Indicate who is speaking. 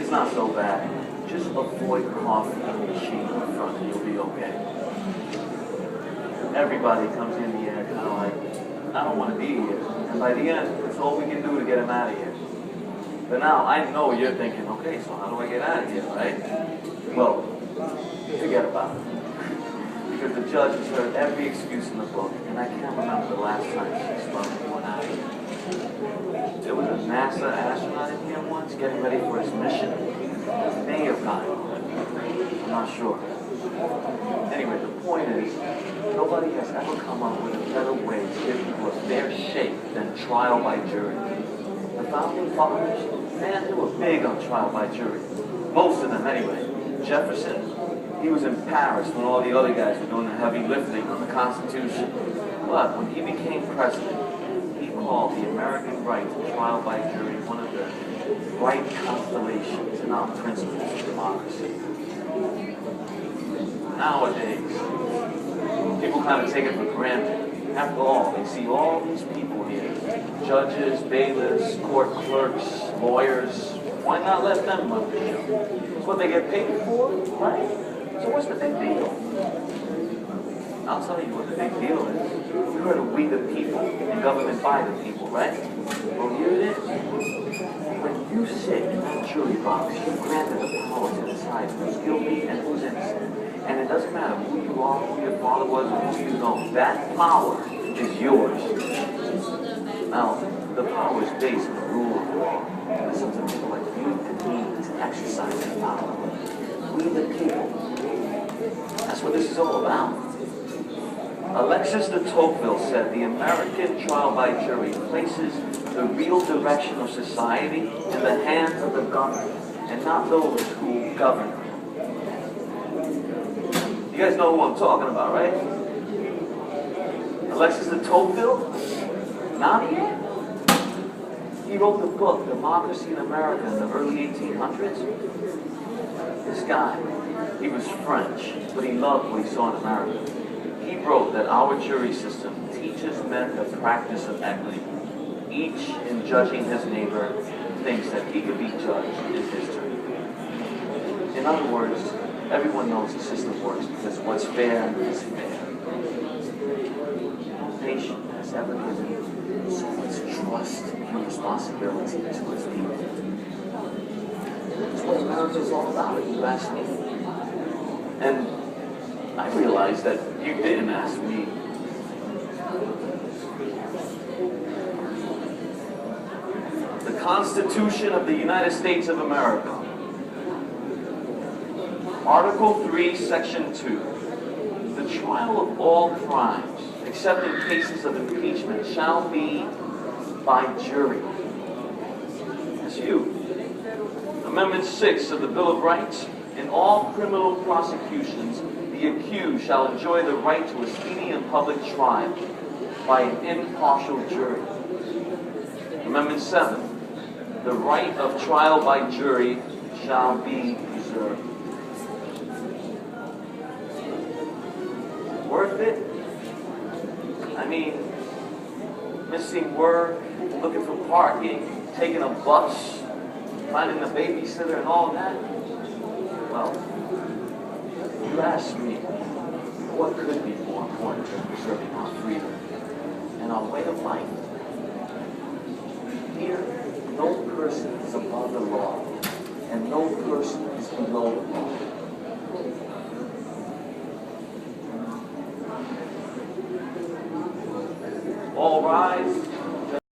Speaker 1: It's not so bad. Just avoid coffee in the machine in front and you'll be okay. Everybody comes in here kind of like, I don't want to be here. And by the end, it's all we can do to get him out of here. But now, I know you're thinking, okay, so how do I get out of here, right? Well, forget about it. Because the judge has heard every excuse in the book, and I can't remember the last time she spun one out of here. There was a NASA astronaut in here once getting ready for his mission. May have gotten it. I'm not sure. Anyway, the point is, nobody has ever come up with a better way to give people a fair shake than trial by jury. The founding fathers, man, they were big on trial by jury. Most of them, anyway. Jefferson, he was in Paris when all the other guys were doing the heavy lifting on the Constitution. But when he became president, he called the American right to trial by jury one of the bright constellations in our principles of democracy. Nowadays, people kind of take it for granted. After all, they see all these people here, judges, bailiffs, court clerks, lawyers. Why not let them run the show? It's what they get paid for, right? So what's the big deal? I'll tell you what the big deal is. You heard of we the people and government by the people, right? Well, here it is. When you sit in that jury box, you're granted the power to decide who's guilty and who's innocent. And it doesn't matter who you are, who your father was, or who you know. That power is yours. Now, the power is based on the rule of law. Listen to people like you and me to exercise that power. We the people. That's what this is all about. Alexis de Tocqueville said the American trial by jury places the real direction of society in the hands of the governed and not those who govern. You guys know who I'm talking about, right? Alexis de Tocqueville? Not he. He wrote the book, Democracy in America, in the early 1800s. This guy, he was French, but he loved what he saw in America. He wrote that our jury system teaches men the practice of equity. Each, in judging his neighbor, thinks that he could be judged in his turn. In other words, everyone knows the system works because what's fair is fair. No nation has ever given so much trust and responsibility to its people. That's what America is all about, if you ask me. And I realize that you didn't ask me. The Constitution of the United States of America. Article 3, Section 2. The trial of all crimes, except in cases of impeachment, shall be by jury. That's you. Amendment 6 of the Bill of Rights. In all criminal prosecutions, the accused shall enjoy the right to a speedy and public trial by an impartial jury. Amendment 7. The right of trial by jury shall be preserved. Worth it? I mean, missing work, looking for parking, taking a bus, finding a babysitter and all that? Well, you ask me, what could be more important than preserving our freedom and our way of life? Here, no person is above the law, and no person is below the law. All rise.